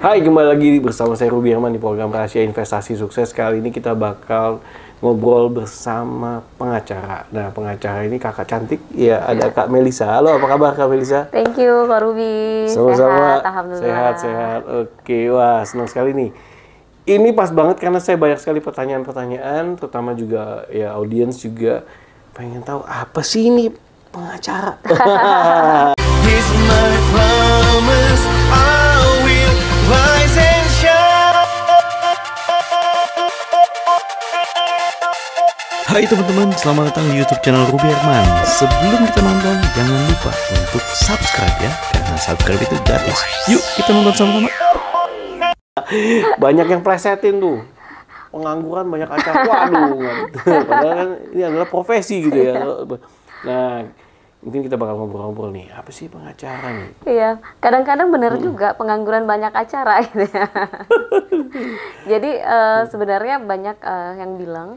Hai, kembali lagi bersama saya Ruby Herman di program Rahasia Investasi Sukses. Kali ini kita bakal ngobrol bersama pengacara. Nah, pengacara ini kakak cantik, ya ada Kak Melisa. Halo, apa kabar Kak Melisa? Thank you Kak Ruby. Sama-sama. Sehat, alhamdulillah. Sehat. Oke, wah senang sekali nih. Ini pas banget karena saya banyak sekali pertanyaan-pertanyaan, terutama juga ya audiens juga pengen tahu apa sih ini pengacara. Here's my promise, I will rise and shine. Hai teman-teman, selamat datang di YouTube channel Ruby Herman. Sebelum kita nonton, jangan lupa untuk subscribe ya, karena subscribe itu gratis. Yuk kita nonton sama-sama. Banyak yang plesetin tuh, pengangguran banyak acara. Waduh, padahal kan ini adalah profesi gitu ya. Nah, mungkin kita bakal ngobrol-ngobrol nih, apa sih pengacara nih? Iya, kadang-kadang benar juga pengangguran banyak acara gitu ya. Jadi sebenarnya banyak yang bilang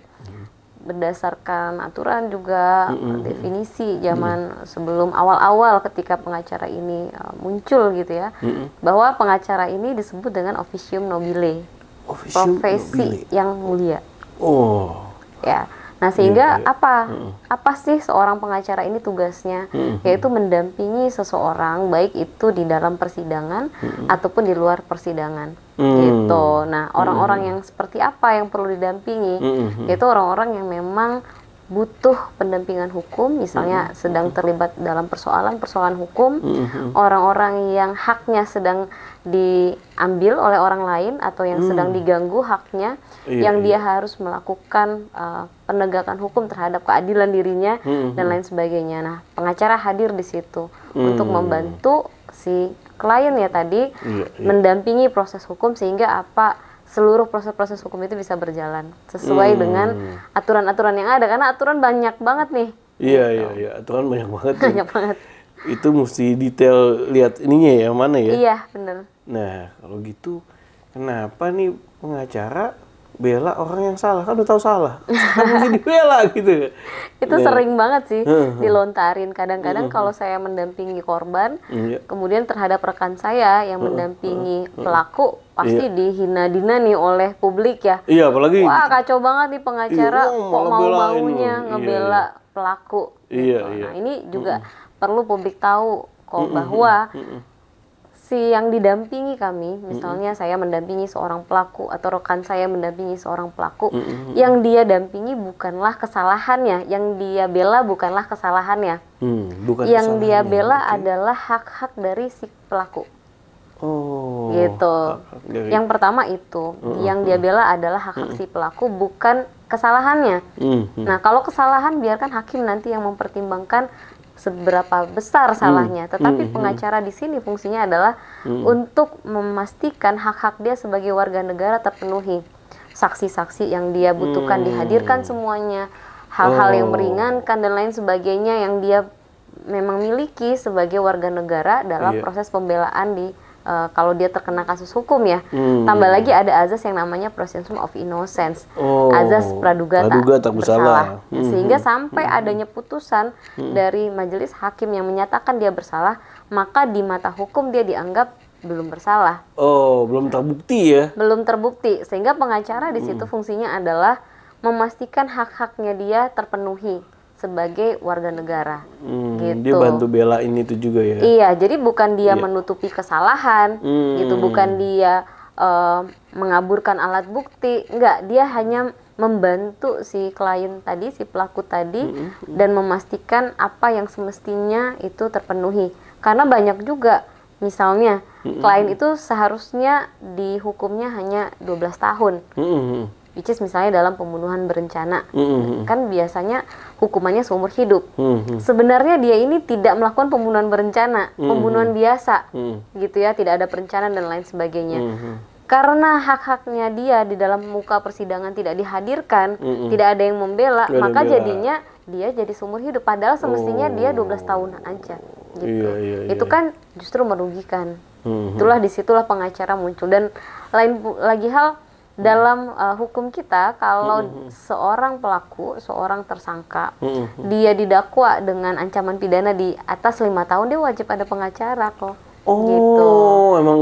berdasarkan aturan juga definisi zaman sebelum awal-awal ketika pengacara ini muncul gitu ya, bahwa pengacara ini disebut dengan officium nobile, profesi yang mulia. Oh, Ya. Nah, sehingga apa sih seorang pengacara ini tugasnya? Yaitu mendampingi seseorang baik itu di dalam persidangan ataupun di luar persidangan. Gitu. Nah, orang-orang yang seperti apa yang perlu didampingi? Yaitu orang-orang yang memang butuh pendampingan hukum, misalnya sedang terlibat dalam persoalan hukum, orang-orang yang haknya sedang diambil oleh orang lain atau yang sedang diganggu haknya, yang dia harus melakukan penegakan hukum terhadap keadilan dirinya dan lain sebagainya. Nah, pengacara hadir di situ untuk membantu si klien ya tadi mendampingi proses hukum sehingga seluruh proses-proses hukum itu bisa berjalan sesuai dengan aturan-aturan yang ada, karena aturan banyak banget nih. Iya, aturan banyak banget. Banyak banget. Itu mesti detail lihat ininya ya, mana ya? Iya, bener. Nah, kalau gitu kenapa nih pengacara bela orang yang salah? Kan udah tahu salah. Kenapa mesti dibela gitu? Itu sering banget sih dilontarin. Kadang-kadang kalau saya mendampingi korban, kemudian terhadap rekan saya yang mendampingi pelaku, pasti dihina-dina nih oleh publik ya. Iya, apalagi wah kacau banget nih pengacara, kok mau-maunya ngebela pelaku. Iya. Nah, ini juga perlu publik tahu kok bahwa si yang didampingi kami, misalnya saya mendampingi seorang pelaku atau rekan saya mendampingi seorang pelaku, yang dia dampingi bukanlah kesalahannya, yang dia bela bukanlah kesalahannya. bukan Yang dia kesalahannya. bela Oke. adalah hak-hak dari si pelaku. Oh, Gitu. hak-hak dari- Yang pertama itu, yang dia bela adalah hak-hak si pelaku, bukan kesalahannya. Nah, kalau kesalahan biarkan hakim nanti yang mempertimbangkan seberapa besar salahnya. Tetapi pengacara di sini fungsinya adalah untuk memastikan hak-hak dia sebagai warga negara terpenuhi. Saksi-saksi yang dia butuhkan dihadirkan semuanya, hal-hal yang meringankan dan lain sebagainya yang dia memang miliki sebagai warga negara dalam proses pembelaan di kalau dia terkena kasus hukum ya. Tambah lagi ada azas yang namanya presumption of innocence, azas praduga tak bersalah. Sehingga sampai adanya putusan dari majelis hakim yang menyatakan dia bersalah, maka di mata hukum dia dianggap belum bersalah. Oh, belum terbukti ya? Belum terbukti, sehingga pengacara di situ fungsinya adalah memastikan hak-haknya dia terpenuhi sebagai warga negara. Gitu. Dia bantu belain itu juga ya? Iya, jadi bukan dia menutupi kesalahan, gitu, bukan dia mengaburkan alat bukti, enggak, dia hanya membantu si klien tadi, si pelaku tadi, dan memastikan apa yang semestinya itu terpenuhi. Karena banyak juga, misalnya, klien itu seharusnya dihukumnya hanya 12 tahun. Which is misalnya dalam pembunuhan berencana, kan biasanya hukumannya seumur hidup. Sebenarnya dia ini tidak melakukan pembunuhan berencana, pembunuhan biasa, gitu ya, tidak ada perencanaan dan lain sebagainya. Karena hak-haknya dia di dalam muka persidangan tidak dihadirkan, tidak ada yang membela, maka jadinya dia jadi seumur hidup. Padahal semestinya dia 12 tahun aja, gitu. Itu kan justru merugikan. Itulah disitulah pengacara muncul. Dan lain lagi hal, dalam hukum kita, kalau seorang pelaku, seorang tersangka, dia didakwa dengan ancaman pidana di atas 5 tahun, dia wajib ada pengacara kok. Oh, Gitu. emang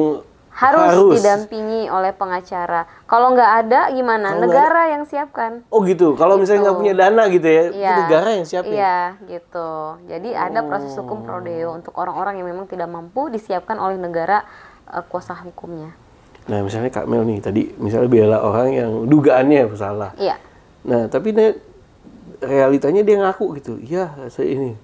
harus didampingi oleh pengacara. Kalau nggak ada gimana? Kalau Negara yang siapkan. Oh gitu. Kalau misalnya nggak punya dana gitu ya, itu Iya. negara yang siapin. Iya, gitu. Jadi ada proses hukum pro deo untuk orang-orang yang memang tidak mampu disiapkan oleh negara kuasa hukumnya. Nah, misalnya Kak Mel nih tadi misalnya bela orang yang dugaannya bersalah. Iya. Nah, tapi realitanya dia ngaku gitu. Iya, saya ini.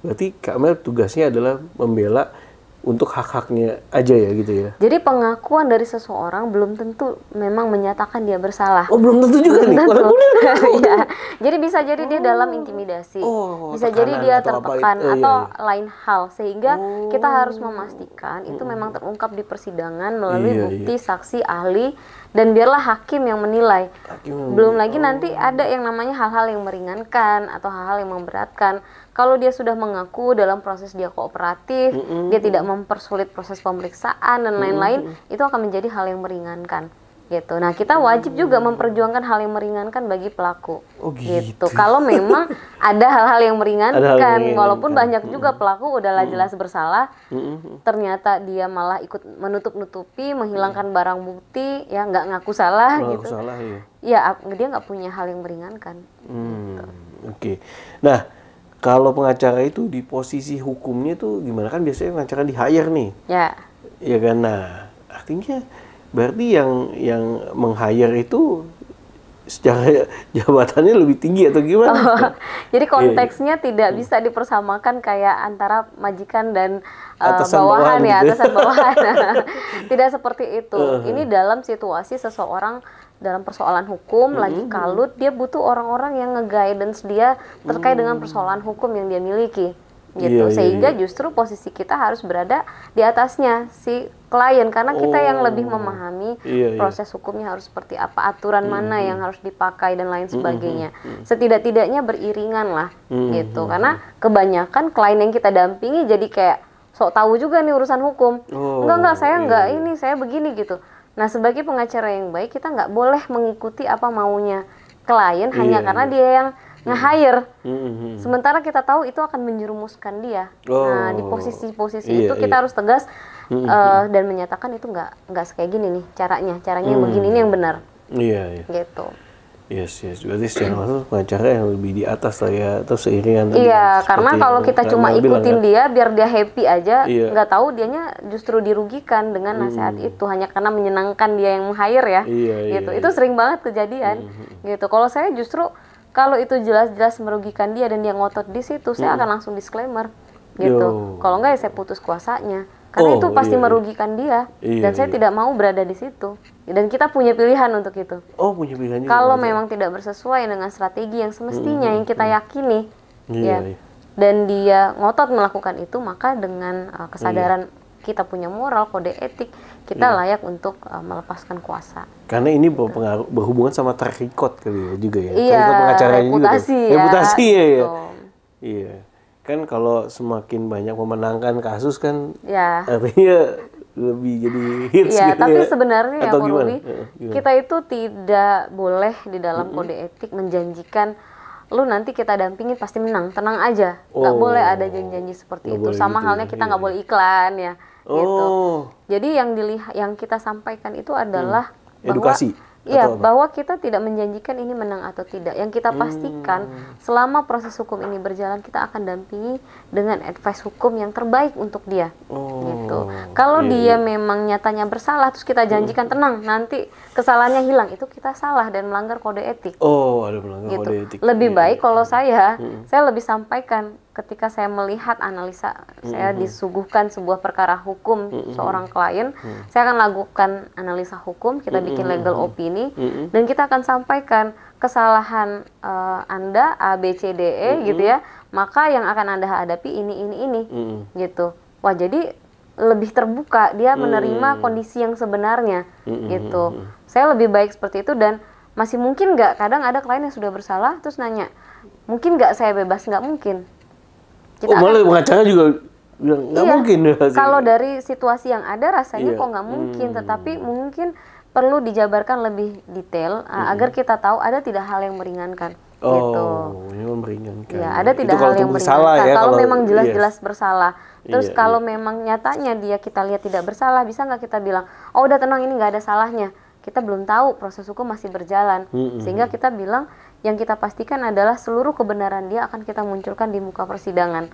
Berarti Kak Mel tugasnya adalah membela untuk hak-haknya aja ya gitu ya. Jadi pengakuan dari seseorang belum tentu memang menyatakan dia bersalah. Oh, belum tentu juga nih. Tentu. Walaupun dia ngaku. Iya. Jadi bisa jadi dia dalam intimidasi, bisa jadi tekanan dia atau apa tertekan itu. atau Iya. lain hal, sehingga kita harus memastikan itu memang terungkap di persidangan melalui Iya, bukti, saksi, ahli, dan biarlah hakim yang menilai. Belum lagi nanti ada yang namanya hal-hal yang meringankan atau hal-hal yang memberatkan. Kalau dia sudah mengaku dalam proses dia kooperatif, dia tidak mempersulit proses pemeriksaan dan lain-lain, itu akan menjadi hal yang meringankan. Gitu. Nah, kita wajib juga memperjuangkan hal yang meringankan bagi pelaku. Oh, gitu. Kalau memang ada hal-hal yang Ada hal meringankan, yang walaupun meringankan. banyak juga pelaku udahlah jelas bersalah, ternyata dia malah ikut menutup-nutupi, menghilangkan barang bukti, ya nggak ngaku salah Kalau gitu. salah ya. Ya, dia nggak punya hal yang meringankan. Oke. Nah, kalau pengacara itu di posisi hukumnya tuh gimana, kan biasanya pengacara di hire nih. Ya. Ya kan. Nah, artinya berarti yang meng-hire itu secara jabatannya lebih tinggi atau gimana? Jadi konteksnya tidak bisa dipersamakan kayak antara majikan dan Atasan bawahan bawahan ya, gitu ya. atasan bawahan. Tidak seperti itu. Ini dalam situasi seseorang dalam persoalan hukum lagi kalut, dia butuh orang-orang yang nge-guidance dia terkait dengan persoalan hukum yang dia miliki. Gitu. Iya, iya, Sehingga iya. justru posisi kita harus berada di atasnya si klien, karena kita yang lebih memahami Iya, iya. proses hukumnya harus seperti apa, aturan mana yang harus dipakai dan lain sebagainya. Setidak-tidaknya beriringan lah gitu. Karena kebanyakan klien yang kita dampingi jadi kayak sok tahu juga nih urusan hukum. Oh, Enggak, saya iya, enggak iya. ini, saya begini gitu. Nah, sebagai pengacara yang baik, kita nggak boleh mengikuti apa maunya klien hanya Iya, karena iya. dia yang nge-hire. Mhm. Sementara kita tahu itu akan menjerumuskan dia. Nah, di posisi-posisi Iya, itu kita iya. harus tegas dan menyatakan itu nggak kayak gini nih caranya yang begini ini yang benar Iya, iya. gitu. Yes. Berarti secara langsung pengacara yang lebih di atas lah ya, atau seiringan tadi Iya, seperti karena yang kalau kita Kak cuma Mel bilang ikutin kan. dia biar dia happy aja, Iya. nggak tahu dianya justru dirugikan dengan nasihat itu hanya karena menyenangkan dia yang meng-hire ya. Iya, Gitu. iya, Itu sering banget kejadian. Gitu. Kalau saya justru kalau itu jelas-jelas merugikan dia dan dia ngotot di situ, saya akan langsung disclaimer. Gitu. Yo. Kalau enggak ya saya putus kuasanya. Karena itu pasti iya, iya. merugikan dia Iya, dan saya iya. tidak mau berada di situ. Dan kita punya pilihan untuk itu. Oh, punya pilihan juga. Kalau pengacara. memang tidak bersesuai dengan strategi yang semestinya yang kita yakini, Iya, ya, iya. dan dia ngotot melakukan itu, maka dengan kesadaran kita punya moral, kode etik, kita layak untuk melepaskan kuasa. Karena ini berhubungan sama track record kali ya juga ya. Iya, Track record pengacaranya juga tuh. reputasi ya. Reputasi ya. gitu. Iya. Kan kalau semakin banyak memenangkan kasus kan Ya. artinya lebih jadi hits Iya, gitu tapi ya. sebenarnya ya Atau Pak gimana? Ruby, Gimana? kita itu tidak boleh di dalam kode etik menjanjikan lu nanti kita dampingin pasti menang, tenang aja. Nggak Oh. boleh ada janji-janji seperti Nggak itu. boleh Sama gitu halnya ya, kita iya. nggak boleh iklan ya. Gitu. Oh. Jadi yang kita sampaikan itu adalah Edukasi Iya, atau apa? bahwa kita tidak menjanjikan ini menang atau tidak. Yang kita pastikan selama proses hukum ini berjalan, kita akan dampingi dengan advice hukum yang terbaik untuk dia. Oh, Gitu. Kalau dia iya, memang nyatanya bersalah, terus kita janjikan tenang, nanti kesalahannya hilang, itu kita salah dan melanggar kode etik. Oh, ada pelanggaran Gitu. kode etik. Lebih Iya. baik kalau saya lebih sampaikan ketika saya melihat analisa, saya disuguhkan sebuah perkara hukum seorang klien, saya akan lakukan analisa hukum, kita bikin legal opini, dan kita akan sampaikan kesalahan Anda A B C D E gitu ya, maka yang akan Anda hadapi ini gitu. Wah, jadi lebih terbuka, dia menerima kondisi yang sebenarnya gitu. Saya lebih baik seperti itu. Dan masih mungkin nggak, kadang ada klien yang sudah bersalah terus nanya, mungkin nggak saya bebas? Nggak mungkin. Kita Oh, malah akan- pengacara juga bilang nggak Iya, mungkin. kalau dari situasi yang ada rasanya Iya. kok nggak mungkin, tetapi mungkin perlu dijabarkan lebih detail agar kita tahu ada tidak hal yang meringankan. gitu. Ini meringankan. Ya, ada Itu tidak kalau hal yang terbukti salah meringankan. ya, Kalau memang yes. jelas-jelas bersalah. Terus Iya, kalau iya. memang nyatanya dia kita lihat tidak bersalah, bisa nggak kita bilang, oh udah tenang ini nggak ada salahnya. Kita belum tahu, proses hukum masih berjalan. Sehingga kita bilang yang kita pastikan adalah seluruh kebenaran dia akan kita munculkan di muka persidangan.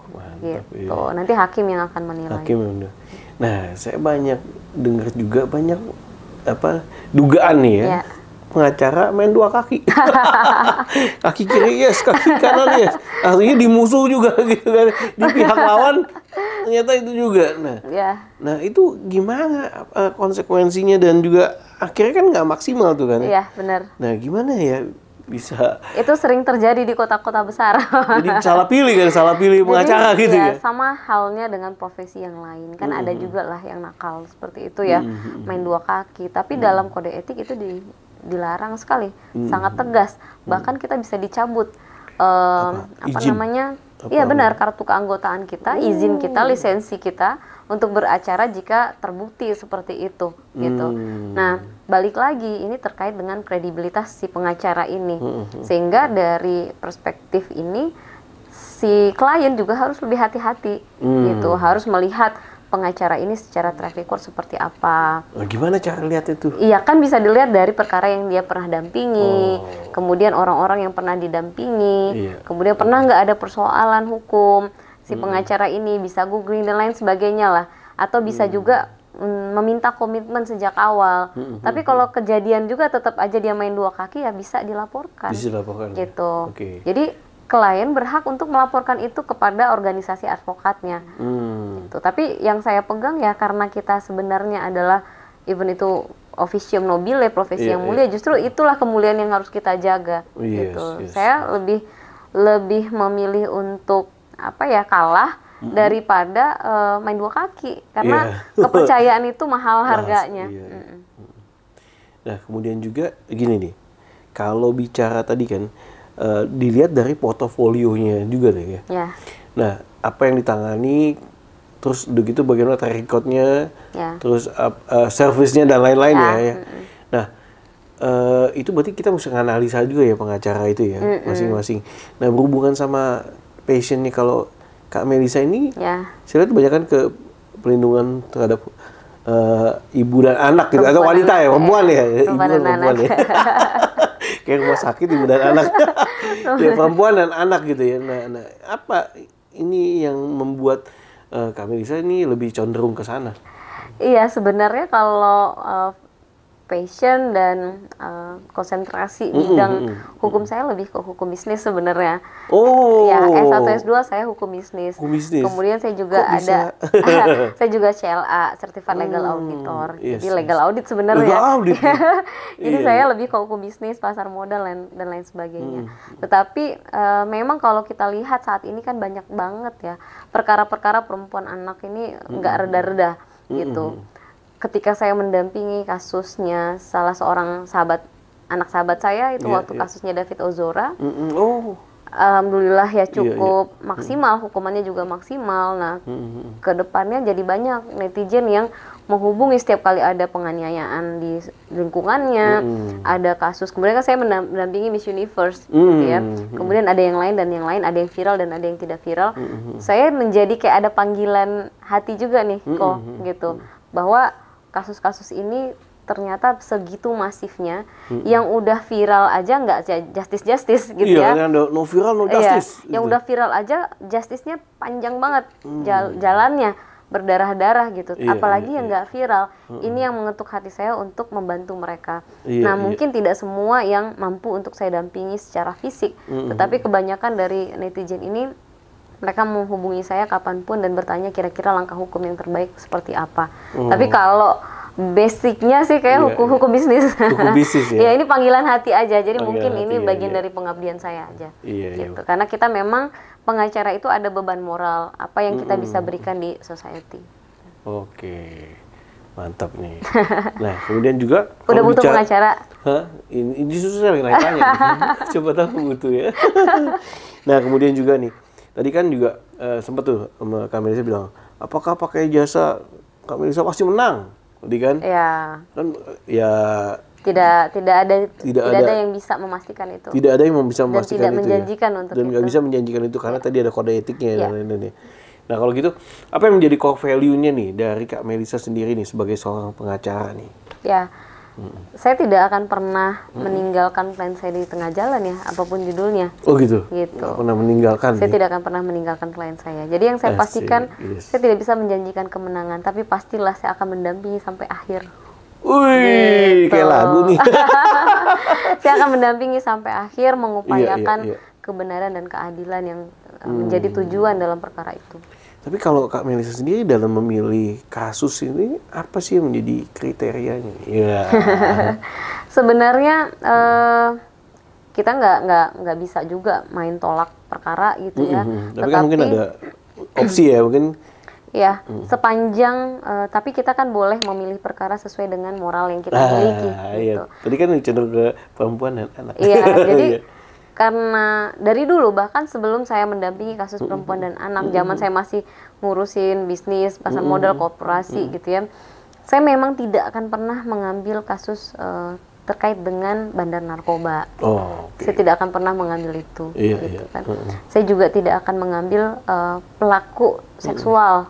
Mantap, Gitu. iya. Nanti hakim yang akan menilai. Hakim yang udah. Nah, saya banyak dengar juga banyak dugaan nih ya. Iya. Pengacara main dua kaki. Kaki kiri yes, kaki kanan yes. Artinya di musuh juga gitu kan. Di pihak lawan ternyata itu juga. Ya. Nah itu gimana konsekuensinya dan juga akhirnya kan nggak maksimal tuh kan. Iya, benar. Nah gimana ya bisa Itu sering terjadi di kota-kota besar. jadi salah pilih pengacara Jadi, gitu ya. sama halnya dengan profesi yang lain. Kan ada juga lah yang nakal seperti itu ya, main dua kaki. Tapi dalam kode etik itu dilarang sekali, sangat tegas. Bahkan kita bisa dicabut Izin? namanya? Iya benar, kartu keanggotaan kita, izin kita, lisensi kita untuk beracara jika terbukti seperti itu, gitu. Nah, balik lagi ini terkait dengan kredibilitas si pengacara ini, sehingga dari perspektif ini si klien juga harus lebih hati-hati, gitu, harus melihat pengacara ini secara track record seperti apa. Nah, gimana cara lihat itu? Iya kan bisa dilihat dari perkara yang dia pernah dampingi, kemudian orang-orang yang pernah didampingi, Iya. kemudian pernah nggak ada persoalan hukum si pengacara ini, bisa googling dan lain sebagainya lah, atau bisa juga meminta komitmen sejak awal. Tapi kalau kejadian juga tetap aja dia main dua kaki ya bisa dilaporkan. Bisa dilaporkan, ya? Gitu. Oke. Jadi klien berhak untuk melaporkan itu kepada organisasi advokatnya. Gitu. Tapi yang saya pegang ya karena kita sebenarnya adalah even itu officium nobile, profesi Iya, yang mulia, justru itulah kemuliaan yang harus kita jaga. Yes, Gitu. yes. Saya lebih memilih untuk kalah daripada main dua kaki karena Iya. kepercayaan itu mahal harganya. Iya, iya. Nah kemudian juga gini nih, kalau bicara tadi kan dilihat dari portofolionya juga deh ya. Ya, Nah, apa yang ditangani, terus begitu bagaimana track record-nya, ya. terus service-nya dan lain-lain Ya, ya. Nah, itu berarti kita mesti analisa juga ya pengacara itu ya, masing-masing. Nah, berhubungan sama passion-nya kalau Kak Melisa ini, Ya. saya lihat kebanyakan ke pelindungan terhadap ibu dan anak gitu, atau wanita ya, perempuan ya, ibu Perempuan dan dan perempuan anak. ya. Kayak rumah sakit ibu dan anak. Ya, perempuan dan anak gitu ya. Nah, apa ini yang membuat Kak Melisa ini lebih cenderung ke sana? Iya, sebenarnya kalau passion dan konsentrasi bidang hukum saya lebih ke hukum bisnis sebenarnya. Oh. Ya, S1 S2 saya hukum bisnis. Hukum bisnis. Kemudian saya juga Kok bisa? saya juga CLA, Certified Legal Auditor. Yes, Jadi yes. legal audit sebenarnya. Legal audit. Jadi Iya, saya iya. lebih ke hukum bisnis, pasar modal dan lain sebagainya. Tetapi memang kalau kita lihat saat ini kan banyak banget ya perkara-perkara perempuan anak ini nggak reda-reda gitu. Ketika saya mendampingi kasusnya salah seorang anak sahabat saya itu Iya, waktu iya. kasusnya David Ozora, Oh. alhamdulillah ya cukup iya. maksimal, hukumannya juga maksimal. Nah, ke depannya jadi banyak netizen yang menghubungi setiap kali ada penganiayaan di lingkungannya, ada kasus. Kemudian kan saya mendampingi Miss Universe, gitu ya. Kemudian ada yang lain dan yang lain, ada yang viral dan ada yang tidak viral. Saya menjadi kayak ada panggilan hati juga nih, kok gitu, bahwa kasus-kasus ini ternyata segitu masifnya, yang udah viral aja nggak justice gitu Iya, ya. kan no viral no Iya, justice. yang gitu. udah viral aja justice-nya panjang banget jalannya, berdarah-darah gitu. Iya, Apalagi iya, yang nggak viral. Ini yang mengetuk hati saya untuk membantu mereka. Iya, Nah, iya. mungkin tidak semua yang mampu untuk saya dampingi secara fisik, tetapi kebanyakan dari netizen ini mereka menghubungi saya kapanpun dan bertanya kira-kira langkah hukum yang terbaik seperti apa. Tapi kalau basicnya sih kayak Iya, hukum bisnis. Hukum bisnis ya? Ya ini panggilan hati aja. Jadi Panggilan mungkin hati, ini iya, bagian iya. dari pengabdian saya aja. Iya, iya. Gitu. Karena kita memang pengacara itu ada beban moral apa yang kita bisa berikan di society. Oke. Mantap nih. Nah, kemudian juga Udah kalau butuh bicara- pengacara? Hah? Ini justru saya lagi tanya. Coba tahu butuh ya. Nah, kemudian juga nih. Tadi kan juga sempat tuh sama Kak Melisa bilang, apakah pakai jasa Kak Melisa pasti menang? Tadi kan? Ya, Kan ya tidak ada yang bisa memastikan itu. Tidak ada yang bisa Dan memastikan tidak itu menjanjikan ya. untuk Dan nggak itu. bisa menjanjikan itu karena tadi ada kode etiknya Iya. dan lain-lain. Nah kalau gitu, apa yang menjadi core value-nya nih dari Kak Melisa sendiri nih sebagai seorang pengacara nih? Ya, saya tidak akan pernah meninggalkan klien saya di tengah jalan ya, apapun judulnya. Oh gitu? Gitu. Nggak pernah meninggalkan Saya nih? tidak akan pernah meninggalkan klien saya. Jadi yang saya Asik, pastikan, yes. saya tidak bisa menjanjikan kemenangan, tapi pastilah saya akan mendampingi sampai akhir. Wih, Gitu. kayak lagu nih. Saya akan mendampingi sampai akhir, mengupayakan Iya. kebenaran dan keadilan yang menjadi tujuan dalam perkara itu. Tapi kalau Kak Melisa sendiri dalam memilih kasus ini, apa sih yang menjadi kriterianya? Iya. Sebenarnya kita nggak bisa juga main tolak perkara gitu ya. Tapi kan mungkin ada opsi ya, mungkin. Ya, sepanjang tapi kita kan boleh memilih perkara sesuai dengan moral yang kita miliki. Iya. Gitu. Tadi kan cenderung ke perempuan dan anak. Iya, jadi Iya. karena dari dulu bahkan sebelum saya mendampingi kasus perempuan dan anak, zaman saya masih ngurusin bisnis, pasar modal, koperasi gitu ya, saya memang tidak akan pernah mengambil kasus terkait dengan bandar narkoba. Oh, oke. Saya tidak akan pernah mengambil itu. Iya, gitu iya. kan. Saya juga tidak akan mengambil pelaku seksual.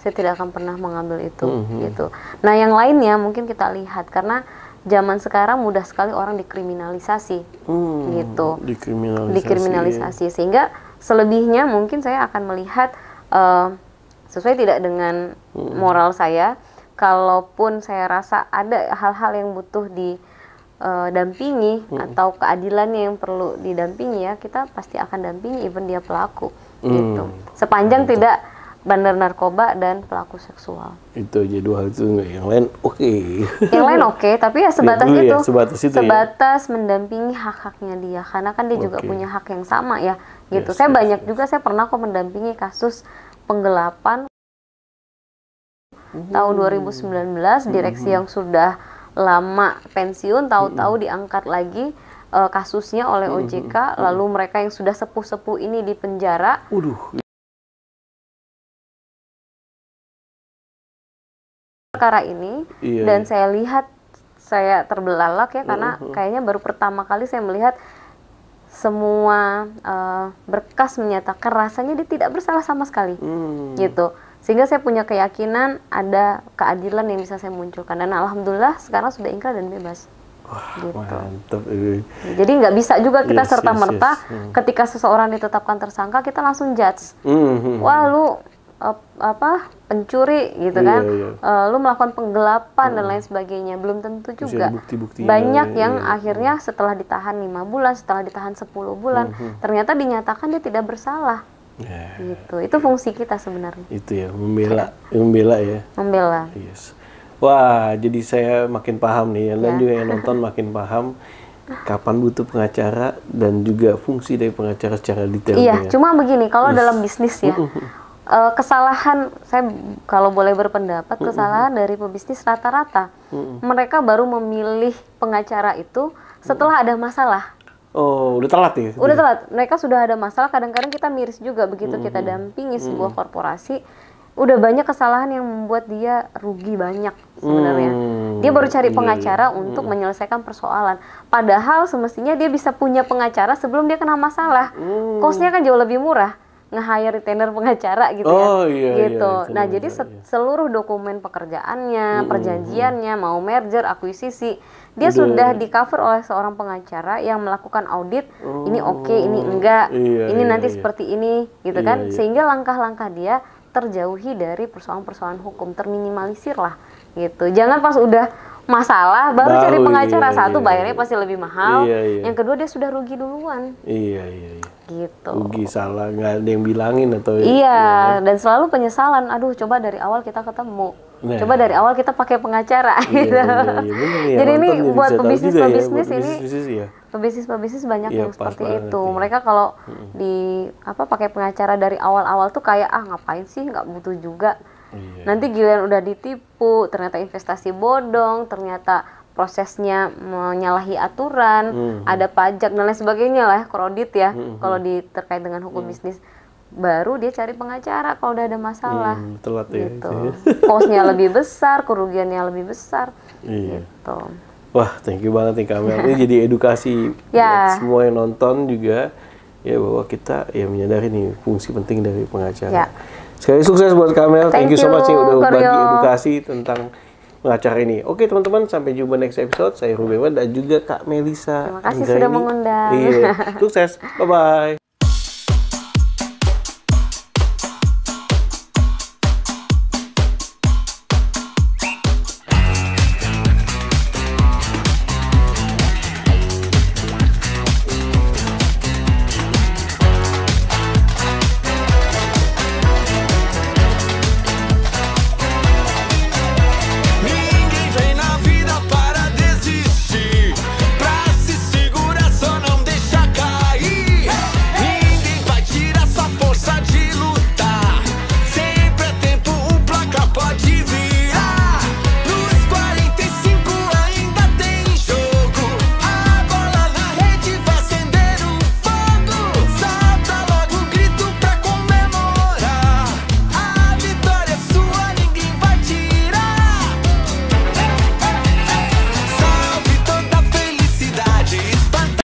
Saya tidak akan pernah mengambil itu. Gitu. Nah, yang lainnya mungkin kita lihat karena zaman sekarang mudah sekali orang dikriminalisasi, gitu. Dikriminalisasi sehingga selebihnya mungkin saya akan melihat sesuai tidak dengan moral saya. Kalaupun saya rasa ada hal-hal yang butuh didampingi atau keadilannya yang perlu didampingi ya, kita pasti akan dampingi even dia pelaku, gitu. Sepanjang tidak bandar narkoba dan pelaku seksual. Itu aja dua hal itu, nggak yang lain oke. Yang lain oke, tapi ya sebatas Dulu ya, itu. sebatas itu ya. Sebatas mendampingi hak-haknya dia, karena kan dia juga Oke. punya hak yang sama ya, gitu. Yes, Saya yes, banyak juga, saya pernah kok mendampingi kasus penggelapan tahun 2019, direksi yang sudah lama pensiun tahu-tahu diangkat lagi kasusnya oleh OJK, lalu mereka yang sudah sepuh-sepuh ini dipenjara. Waduh. Perkara ini Iya, dan iya. saya lihat saya terbelalak ya karena kayaknya baru pertama kali saya melihat semua berkas menyatakan rasanya dia tidak bersalah sama sekali, gitu. Sehingga saya punya keyakinan ada keadilan yang bisa saya munculkan dan alhamdulillah sekarang sudah ingkrah dan bebas. Gitu. Mantap. Jadi nggak bisa juga kita Yes, serta-merta yes, yes. ketika seseorang ditetapkan tersangka kita langsung judge. Wah lu pencuri gitu Iya, kan, iya. lu melakukan penggelapan dan lain sebagainya, belum tentu Masih juga. ada bukti-buktinya, Banyak yang iya. akhirnya setelah ditahan 5 bulan, setelah ditahan 10 bulan, ternyata dinyatakan dia tidak bersalah. Ya, Gitu. Itu fungsi kita sebenarnya, itu ya, membela ya. membela. Yes. Wah, jadi saya makin paham nih, yang lain Ya. juga yang nonton makin paham kapan butuh pengacara dan juga fungsi dari pengacara secara detail. Iya, ya. cuma begini, kalau dalam bisnis ya, kesalahan, saya kalau boleh berpendapat, kesalahan dari pebisnis rata-rata, mereka baru memilih pengacara itu setelah ada masalah. Oh, udah telat ya? Udah telat, mereka sudah ada masalah, kadang-kadang kita miris juga begitu kita dampingi sebuah korporasi, udah banyak kesalahan yang membuat dia rugi banyak sebenarnya. Dia baru cari pengacara untuk menyelesaikan persoalan. Padahal semestinya dia bisa punya pengacara sebelum dia kena masalah. Cost-nya kan jauh lebih murah nge-hire retainer pengacara gitu ya. Oh, iya, gitu. iya, Nah, itu jadi benar, iya. seluruh dokumen pekerjaannya, perjanjiannya, mau merger, akuisisi, dia sudah di-cover oleh seorang pengacara yang melakukan audit, ini oke, ini enggak, Iya, ini iya, nanti iya. seperti ini, gitu Iya, kan. iya. Sehingga langkah-langkah dia terjauhi dari persoalan-persoalan hukum, terminimalisir lah gitu. Jangan pas udah masalah baru cari Baru, pengacara, iya, satu iya, bayarnya iya. pasti lebih mahal, Iya, iya. yang kedua dia sudah rugi duluan Iya. gitu. Rugi, salah, nggak ada yang bilangin atau... Iya, dan selalu penyesalan. Aduh, coba dari awal kita ketemu. Nah. Coba dari awal kita pakai pengacara. Iya, gitu. bener nih, Jadi yang ini nonton buat bisa tahu juga ya, pebisnis-pebisnis buat ini, bisnis ya. pebisnis-pebisnis banyak Iya, yang pas seperti banget, itu. iya. Mereka kalau pakai pengacara dari awal-awal tuh kayak ngapain sih, nggak butuh juga. Iya. Nanti giliran udah ditipu, ternyata investasi bodong, ternyata prosesnya menyalahi aturan, ada pajak dan lain sebagainya lah, kredit ya. Kalau terkait dengan hukum bisnis, baru dia cari pengacara kalau udah ada masalah. Telat ya. Gitu. itu ya. Cost-nya lebih besar, kerugiannya lebih besar. Iya. Gitu. Wah, thank you banget nih Kamel. Ini jadi edukasi Ya. buat semua yang nonton juga ya bahwa kita ya menyadari nih fungsi penting dari pengacara. Ya. Sekali sukses buat Kamel. Thank you so much ya udah Koryo. bagi edukasi tentang pengacara ini. Oke teman-teman, sampai jumpa next episode. Saya Ruben dan juga Kak Melisa. Terima kasih Anggraini. sudah mengundang. Iya, sukses. Bye-bye.